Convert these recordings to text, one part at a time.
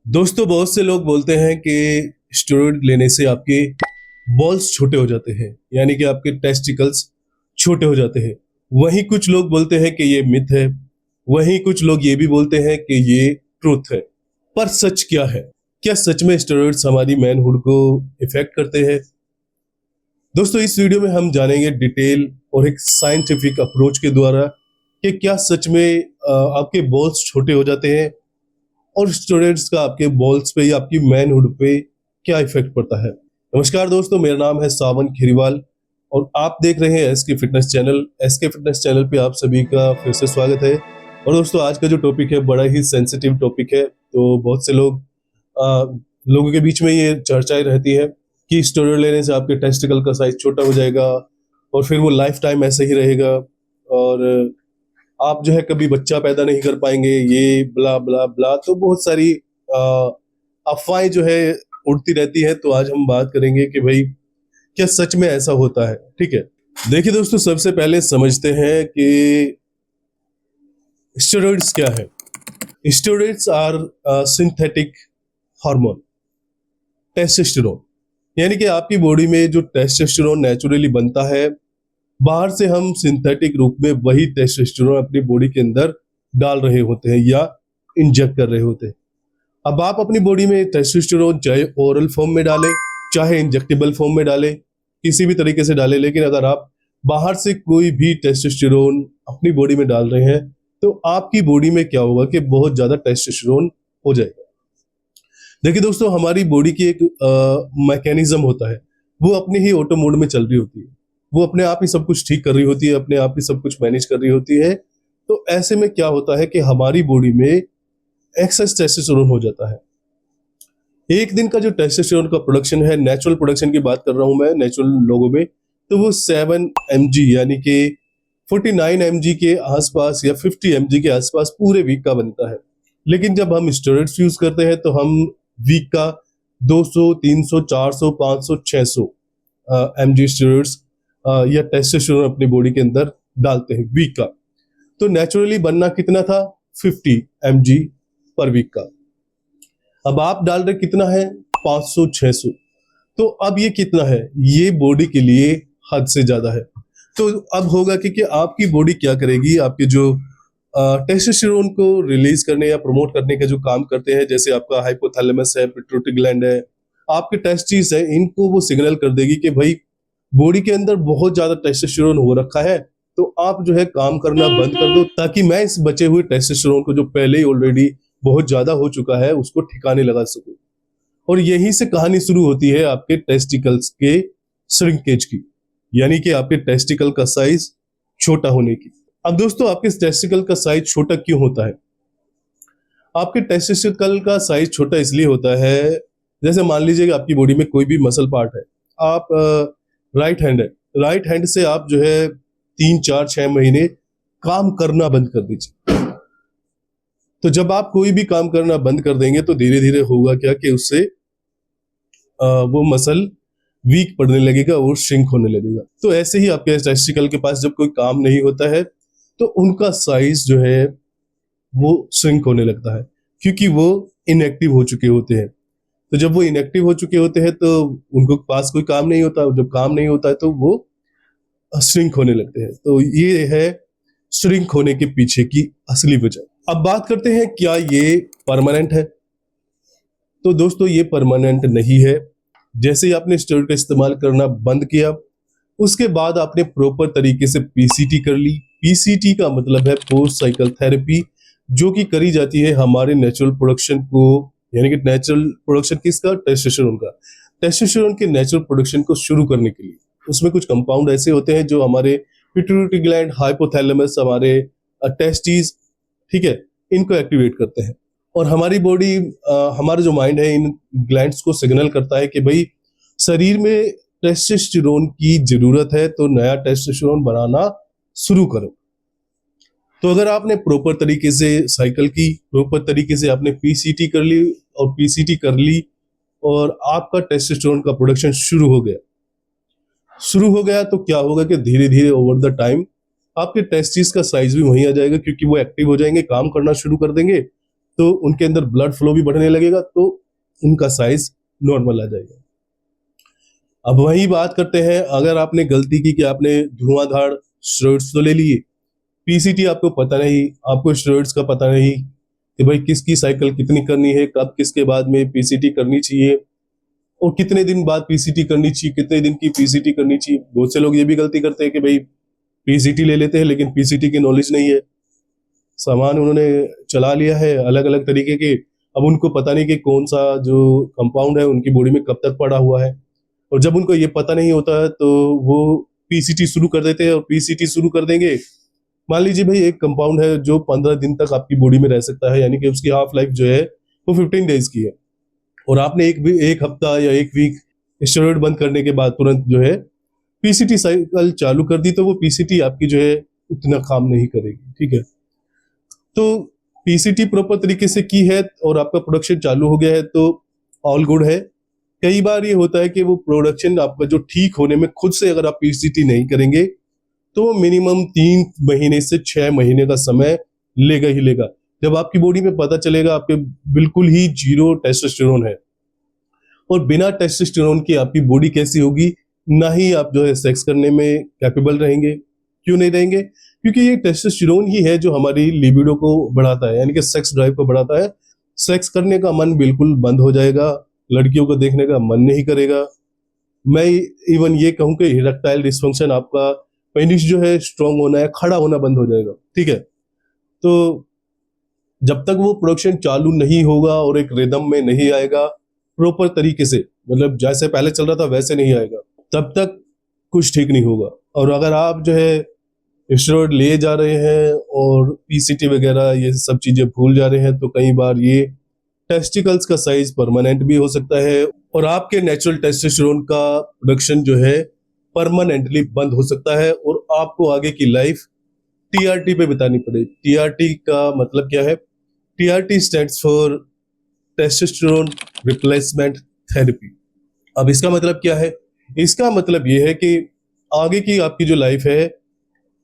दोस्तों, बहुत से लोग बोलते हैं कि स्टेरॉइड लेने से आपके बॉल्स छोटे हो जाते हैं, यानी कि आपके टेस्टिकल्स छोटे हो जाते हैं। वहीं कुछ लोग बोलते हैं कि ये मिथ है। वहीं कुछ लोग ये भी बोलते हैं कि ये ट्रूथ है। पर सच क्या है? क्या सच में स्टेरॉइड्स हमारी मैनहुड को इफेक्ट करते हैं? दोस्तों, इस वीडियो में हम जानेंगे डिटेल और एक साइंटिफिक अप्रोच के द्वारा कि क्या सच में आपके बॉल्स छोटे हो जाते हैं और स्टूडेंट्स का आपके बॉल्स पे या आपकी मैनहुड पे क्या इफेक्ट पड़ता है। नमस्कार दोस्तों, मेरा नाम है सावन खीरीवाल और आप देख रहे हैं SK fitness channel. SK fitness channel पे आप सभी का फिर से स्वागत है। और दोस्तों, आज का जो टॉपिक है बड़ा ही सेंसिटिव टॉपिक है। तो बहुत से लोगों के बीच में ये चर्चाएं रहती है कि स्टेरॉइड लेने से आपके टेस्टिकल का साइज छोटा हो जाएगा और फिर वो लाइफ टाइम ऐसे ही रहेगा और आप जो है कभी बच्चा पैदा नहीं कर पाएंगे, ये ब्ला ब्ला ब्ला। तो बहुत सारी अफवाहें जो है उड़ती रहती है। तो आज हम बात करेंगे कि भाई क्या सच में ऐसा होता है। ठीक है, देखिए दोस्तों, सबसे पहले समझते हैं कि स्टेरॉइड्स क्या है। Steroids are synthetic hormone, testosterone. यानी कि आपकी बॉडी में जो टेस्टोस्टेरोन नेचुरली बनता है, बाहर से हम सिंथेटिक रूप में वही टेस्टोस्टेरोन अपनी बॉडी के अंदर डाल रहे होते हैं या इंजेक्ट कर रहे होते हैं। अब आप अपनी बॉडी में टेस्टोस्टेरोन चाहे ओरल फॉर्म में डालें, चाहे इंजेक्टेबल फॉर्म में डालें, किसी भी तरीके से डालें, लेकिन अगर आप बाहर से कोई भी टेस्टोस्टेरोन अपनी बॉडी में डाल रहे हैं तो आपकी बॉडी में क्या होगा कि बहुत ज्यादा टेस्टोस्टेरोन हो जाएगा। देखिए दोस्तों, हमारी बॉडी की एक मैकेनिज्म होता है, वो अपने ही ऑटो मोड में चल रही होती है। वो अपने आप ही सब कुछ ठीक कर रही होती है, अपने आप ही सब कुछ मैनेज कर रही होती है। तो ऐसे में क्या होता है कि हमारी बॉडी में एक्सेस टेस्टोस्टेरोन हो जाता है। एक दिन का जो टेस्टोस्टेरोन का प्रोडक्शन है, नेचुरल प्रोडक्शन की बात कर रहा हूं मैं, नेचुरल लोगों में, तो वो 7 mg यानी कि 49 mg के आसपास या 50 mg के आसपास पूरे वीक का बनता है। लेकिन जब हम स्टेरॉइड्स यूज करते हैं तो हम वीक का 200, 300, 400, 500, 600 mg स्टेरॉइड्स या टेस्टोस्टेरोन अपनी बॉडी के अंदर डालते हैं वीक का। तो नेचुरली बनना कितना था? 50 mg पर वीक का। अब आप डाल रहे कितना है? 500, 600। तो अब ये कितना है? ये बॉडी के लिए हद से ज्यादा है। तो अब होगा कि आपकी बॉडी क्या करेगी, आपके जो टेस्टोस्टेरोन को रिलीज करने या प्रमोट करने का जो काम करते हैं, जैसे आपका हाइपोथैलेमस है, पिट्यूटरी ग्लैंड है, आपके टेस्टिस है, इनको वो सिग्नल कर देगी कि भाई बॉडी के अंदर बहुत ज्यादा टेस्टोस्टेरोन हो रखा है, तो आप जो है काम करना बंद कर दो, ताकि मैं इस बचे हुए टेस्टोस्टेरोन को, जो पहले ही ऑलरेडी बहुत ज्यादा हो चुका है, उसको ठिकाने लगा सकूं। और यहीं से कहानी शुरू होती है आपके टेस्टिकल्स के श्रिंकेज की, यानी कि आपके टेस्टिकल का साइज छोटा होने की। अब दोस्तों, आपके टेस्टिकल का साइज छोटा क्यों होता है? आपके टेस्टिकल का साइज छोटा इसलिए होता है, जैसे मान लीजिए कि आपकी बॉडी में कोई भी मसल पार्ट है, आप राइट हैंड है, राइट हैंड से आप जो है 3, 4, 6 महीने काम करना बंद कर दीजिए। तो जब आप कोई भी काम करना बंद कर देंगे तो धीरे धीरे होगा क्या कि उससे वो मसल वीक पड़ने लगेगा और श्रिंक होने लगेगा। तो ऐसे ही आपके टेस्टिकल के पास जब कोई काम नहीं होता है तो उनका साइज जो है वो श्रिंक होने लगता है, क्योंकि वो इनएक्टिव हो चुके होते हैं। तो जब वो इनएक्टिव हो चुके होते हैं तो उनको पास कोई काम नहीं होता, जब काम नहीं होता है तो वो श्रिंक होने लगते हैं। तो ये है श्रिंक होने के पीछे की असली वजह। अब बात करते हैं, क्या ये परमानेंट है? तो दोस्तों, ये परमानेंट नहीं है। जैसे ही आपने स्टेरॉइड का इस्तेमाल करना बंद किया, उसके बाद आपने प्रॉपर तरीके से पीसीटी कर ली। पीसीटी का मतलब है पोस्ट साइकिल थेरेपी, जो कि करी जाती है हमारे नेचुरल प्रोडक्शन को, यानी कि नेचुरल प्रोडक्शन किसका? टेस्टोस्टेरोन का। टेस्टोस्टेरोन के नेचुरल प्रोडक्शन को शुरू करने के लिए उसमें कुछ कंपाउंड ऐसे होते हैं जो हमारे पिट्यूटरी ग्लैंड, हाइपोथैलेमस, हमारे टेस्टिस, ठीक है, इनको एक्टिवेट करते हैं। और हमारी बॉडी, हमारा जो माइंड है, इन ग्लैंड्स को सिग्नल करता है कि भाई शरीर में टेस्टोस्टेरोन की जरूरत है, तो नया टेस्टोस्टेरोन बनाना शुरू करो। तो अगर आपने प्रॉपर तरीके से साइकिल की, प्रॉपर तरीके से आपने पीसीटी कर ली और पीसीटी कर ली और आपका टेस्टोस्टेरोन का प्रोडक्शन शुरू हो गया, तो क्या होगा कि धीरे धीरे ओवर द टाइम आपके टेस्टिस का साइज भी वहीं आ जाएगा, क्योंकि वो एक्टिव हो जाएंगे, काम करना शुरू कर देंगे। तो उनके अंदर ब्लड फ्लो भी बढ़ने लगेगा, तो उनका साइज नॉर्मल आ जाएगा। अब वही बात करते हैं, अगर आपने गलती की कि आपने धुआंधार स्टेरॉइड्स तो ले लिए, पीसीटी आपको पता नहीं, आपको स्टेरॉइड्स का पता नहीं कि भाई किसकी साइकिल कितनी करनी है, कब किसके बाद में पीसीटी करनी चाहिए और कितने दिन बाद पीसीटी करनी चाहिए, कितने दिन की पीसीटी करनी चाहिए। बहुत से लोग ये भी गलती करते हैं कि भाई पीसीटी ले लेते हैं लेकिन पीसीटी की नॉलेज नहीं है, सामान उन्होंने चला लिया है अलग अलग तरीके के, अब उनको पता नहीं कि कौन सा जो कंपाउंड है उनकी बॉडी में कब तक पड़ा हुआ है। और जब उनको ये पता नहीं होता है तो वो पीसीटी शुरू कर देते हैं, और पीसीटी शुरू कर देंगे, मान लीजिए भाई एक कंपाउंड है जो 15 दिन तक आपकी बॉडी में रह सकता है, यानी कि उसकी हाफ लाइफ जो है वो 15 डेज की है, और आपने एक हफ्ता या एक वीक स्टेरॉइड बंद करने के बाद तुरंत जो है पीसीटी साइकिल चालू कर दी, तो वो पीसीटी आपकी जो है उतना काम नहीं करेगी। ठीक है, तो पीसीटी प्रॉपर तरीके से की है और आपका प्रोडक्शन चालू हो गया है तो ऑल गुड है। कई बार ये होता है कि वो प्रोडक्शन आपका जो ठीक होने में खुद से अगर आप पीसीटी नहीं करेंगे तो मिनिमम 3 महीने से 6 महीने का समय लेगा ही लेगा। जब आपकी बॉडी में पता चलेगा आपके बिल्कुल ही जीरो टेस्टोस्टेरोन है, और बिना टेस्टोस्टेरोन की आपकी बॉडी कैसी होगी, ना ही आप जो है सेक्स करने में कैपेबल रहेंगे। क्यों नहीं रहेंगे? क्योंकि ये टेस्टोस्टेरोन ही है जो हमारी लिबिडो को बढ़ाता है, यानी कि सेक्स ड्राइव को बढ़ाता है। सेक्स करने का मन बिल्कुल बंद हो जाएगा, लड़कियों को देखने का मन नहीं करेगा। मैं इवन ये कहूं कि इरेक्टाइल डिस्फंक्शन, आपका पेनिस जो है स्ट्रांग होना है, खड़ा होना बंद हो जाएगा। ठीक है, तो जब तक वो प्रोडक्शन चालू नहीं होगा और एक रिदम में नहीं आएगा प्रॉपर तरीके से, मतलब जैसे पहले चल रहा था वैसे नहीं आएगा, तब तक कुछ ठीक नहीं होगा। और अगर आप जो है स्टेरॉइड लिए जा रहे हैं और पीसीटी वगैरह ये सब चीजें भूल जा रहे हैं, तो कई बार ये टेस्टिकल्स का साइज परमानेंट भी हो सकता है और आपके नेचुरल टेस्टोस्टेरोन का प्रोडक्शन जो है परमानेंटली बंद हो सकता है, और आपको आगे की लाइफ टीआरटी पे बितानी पड़ेगी। टीआरटी का मतलब क्या है? TRT stands for testosterone replacement therapy. अब इसका मतलब क्या है? इसका मतलब ये है कि आगे की आपकी जो लाइफ है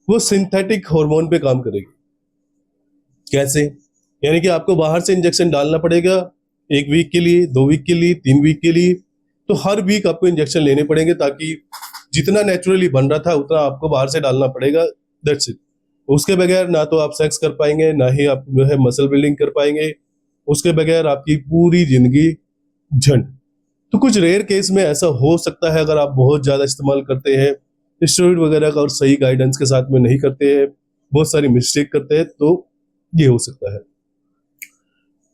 वो सिंथेटिक हार्मोन पे काम करेगी। कैसे? यानी कि आपको बाहर से इंजेक्शन डालना पड़ेगा 1 वीक के लिए, 2 वीक के लिए, 3 वीक के लिए, तो हर वीक आपको इंजेक्शन लेने पड़ेंगे ताकि जितना नेचुरली बन रहा था उतना आपको बाहर से डालना पड़ेगा। That's it. उसके बगैर ना तो आप सेक्स कर पाएंगे, ना ही आप जो है मसल बिल्डिंग कर पाएंगे। उसके बगैर आपकी पूरी जिंदगी झंड। तो कुछ रेयर केस में ऐसा हो सकता है, अगर आप बहुत ज्यादा इस्तेमाल करते हैं स्टेरॉइड वगैरह का और सही गाइडेंस के साथ में नहीं करते हैं, बहुत सारी मिस्टेक करते हैं, तो ये हो सकता है।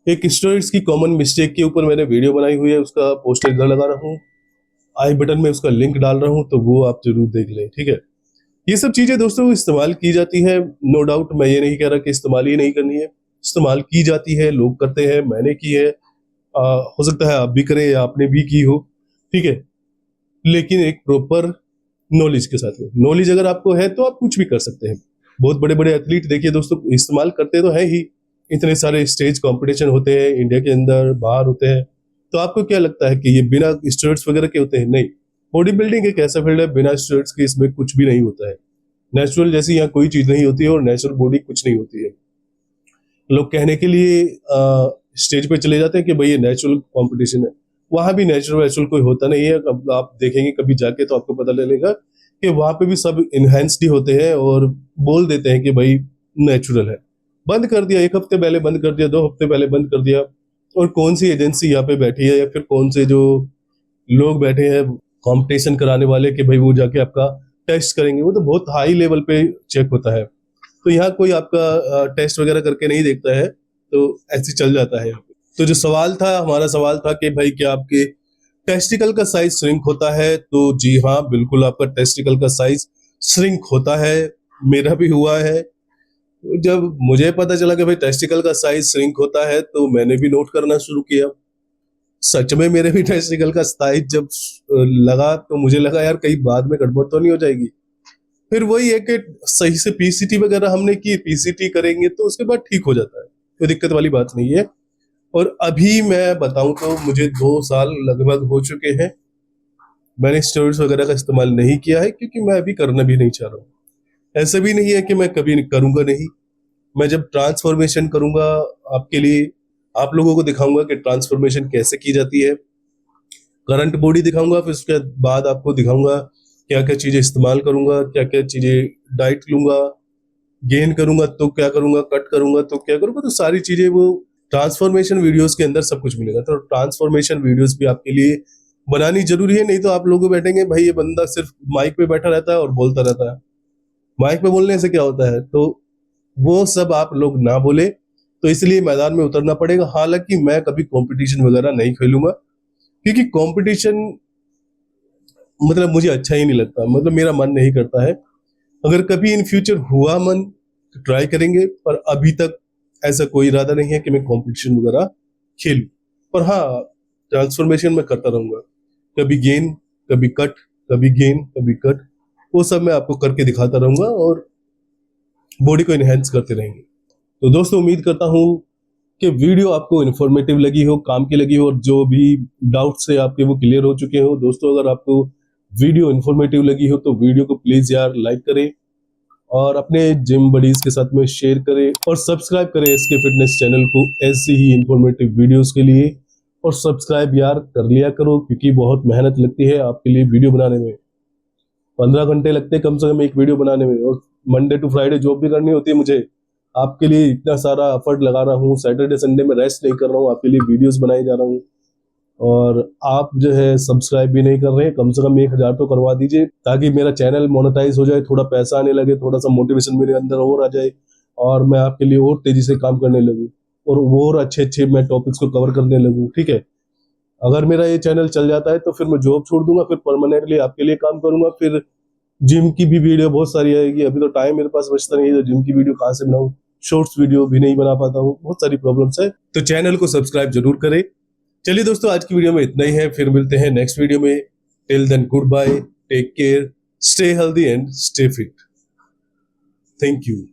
एक स्टेरॉइड्स की कॉमन मिस्टेक के ऊपर मैंने वीडियो बनाई हुई है, उसका पोस्टर इधर लगा रहा हूँ, आई बटन में उसका लिंक डाल रहा हूँ, तो वो आप जरूर देख लें। ठीक है, ये सब चीजें दोस्तों इस्तेमाल की जाती है, नो डाउट। मैं ये नहीं कह रहा कि इस्तेमाल ही नहीं करनी है, इस्तेमाल की जाती है, लोग करते हैं, मैंने की है, हो सकता है आप भी करें या आपने भी की हो। ठीक है, लेकिन एक प्रॉपर नॉलेज के साथ में। नॉलेज अगर आपको है तो आप कुछ भी कर सकते हैं। बहुत बड़े बड़े एथलीट देखिए दोस्तों, इस्तेमाल करते तो है ही, इतने सारे स्टेज कंपटीशन होते हैं इंडिया के अंदर, बाहर होते हैं, तो आपको क्या लगता है कि ये बिना स्टेरॉइड्स वगैरह के होते हैं? नहीं। बॉडी बिल्डिंग एक ऐसा फील्ड है, बिना स्टेरॉइड्स के इसमें कुछ भी नहीं होता है। नेचुरल जैसी यहाँ कोई चीज नहीं होती है, और नेचुरल बॉडी कुछ नहीं होती है। लोग कहने के लिए स्टेज पे चले जाते हैं कि भाई ये नेचुरल कंपटीशन है, वहां भी नेचुरल वैचुरल कोई होता नहीं है। अब आप देखेंगे कभी जाके तो आपको पता लगेगा कि वहां पे भी सब इनहेंस्ड ही होते हैं और बोल देते हैं कि भाई नेचुरल है। बंद कर दिया, 1 हफ्ते पहले बंद कर दिया, 2 हफ्ते पहले बंद कर दिया, और कौन सी एजेंसी यहाँ पे बैठी है या फिर कौन से जो लोग बैठे हैं कंपटीशन कराने वाले कि भाई वो जाके आपका टेस्ट करेंगे? वो तो बहुत हाई लेवल पे चेक होता है, तो यहाँ कोई आपका टेस्ट वगैरह करके नहीं देखता है, तो ऐसे चल जाता है। तो जो सवाल था, हमारा सवाल था कि भाई क्या आपके टेस्टिकल का साइज श्रिंक होता है? तो जी हाँ, बिल्कुल आपका टेस्टिकल का साइज श्रिंक होता है, मेरा भी हुआ है। जब मुझे पता चला कि भाई टेस्टिकल का साइज श्रिंक होता है तो मैंने भी नोट करना शुरू किया। सच में मेरे भी टेस्टिकल का साइज जब लगा तो मुझे लगा यार कहीं बाद में गड़बड़ तो नहीं हो जाएगी। फिर वही है कि सही से पीसीटी वगैरह हमने की, पीसीटी करेंगे तो उसके बाद ठीक हो जाता है, कोई दिक्कत वाली बात नहीं है। और अभी मैं बताऊं तो मुझे 2 साल लगभग हो चुके हैं, मैंने स्टेरॉइड्स वगैरह का इस्तेमाल नहीं किया है, क्योंकि मैं अभी करना भी नहीं चाह रहा हूँ। ऐसा भी नहीं है कि मैं कभी करूंगा नहीं, मैं जब ट्रांसफॉर्मेशन करूंगा आपके लिए आप लोगों को दिखाऊंगा कि ट्रांसफॉर्मेशन कैसे की जाती है, करंट बॉडी दिखाऊंगा, फिर उसके बाद आपको दिखाऊंगा क्या क्या चीजें इस्तेमाल करूंगा, क्या क्या चीजें डाइट लूंगा, गेन करूंगा तो क्या करूंगा, कट करूंगा तो क्या करूंगा, तो सारी चीजें वो ट्रांसफॉर्मेशन वीडियोस के अंदर सब कुछ मिलेगा। तो ट्रांसफॉर्मेशन वीडियोस भी आपके लिए बनानी जरूरी है, नहीं तो आप लोग बैठेंगे भाई ये बंदा सिर्फ माइक पे बैठा रहता है और बोलता रहता है, माइक पे बोलने से क्या होता है, तो वो सब आप लोग ना बोले। तो इसलिए मैदान में उतरना पड़ेगा। हालांकि मैं कभी कंपटीशन वगैरह नहीं खेलूंगा, क्योंकि कंपटीशन मतलब मुझे अच्छा ही नहीं लगता, मतलब मेरा मन नहीं करता है। अगर कभी इन फ्यूचर हुआ मन तो ट्राई करेंगे, पर अभी तक ऐसा कोई इरादा नहीं है कि मैं कंपटीशन वगैरह खेलूं। पर हाँ, ट्रांसफॉर्मेशन मैं करता रहूंगा, कभी गेन, कभी कट, कभी गेन, कभी कट, वो सब मैं आपको करके दिखाता रहूंगा और बॉडी को इनहेंस करते रहेंगे। तो दोस्तों उम्मीद करता हूँ कि वीडियो आपको इन्फॉर्मेटिव लगी हो, काम की लगी हो, और जो भी डाउट्स है आपके वो क्लियर हो चुके हो। दोस्तों अगर आपको वीडियो इन्फॉर्मेटिव लगी हो तो वीडियो को प्लीज यार लाइक करें और अपने जिम बडीज के साथ में शेयर करें और सब्सक्राइब करें एसके फिटनेस चैनल को ऐसी ही इंफॉर्मेटिव वीडियोस के लिए। और सब्सक्राइब यार कर लिया करो, क्योंकि बहुत मेहनत लगती है आपके लिए वीडियो बनाने में। 15 घंटे लगते हैं कम से कम एक वीडियो बनाने में, और मंडे टू फ्राइडे जॉब भी करनी होती है मुझे। आपके लिए इतना सारा एफर्ट लगा रहा हूँ, सैटरडे संडे में रेस्ट नहीं कर रहा हूँ, आपके लिए वीडियोस बनाए जा रहा हूँ, और आप जो है सब्सक्राइब भी नहीं कर रहे हैं। कम से कम 1000 तो करवा दीजिए, ताकि मेरा चैनल मोनेटाइज हो जाए, थोड़ा पैसा आने लगे, थोड़ा सा मोटिवेशन मेरे अंदर और आ जाए, और मैं आपके लिए और तेजी से काम करने लगूँ, और अच्छे अच्छे मैं टॉपिक्स को कवर करने लगूँ। ठीक है, अगर मेरा ये चैनल चल जाता है तो फिर मैं जॉब छोड़ दूंगा, फिर परमानेंटली आपके लिए काम करूंगा, फिर जिम की भी वीडियो बहुत सारी आएगी। अभी तो टाइम मेरे पास बचता नहीं है, तो जिम की वीडियो कहाँ से बनाऊं, शॉर्ट्स वीडियो भी नहीं बना पाता हूँ, बहुत सारी प्रॉब्लम्स है। तो चैनल को सब्सक्राइब जरूर करें। चलिए दोस्तों, आज की वीडियो में इतना ही है, फिर मिलते हैं नेक्स्ट वीडियो में। Till then good bye, take care, stay healthy and stay fit. Thank you.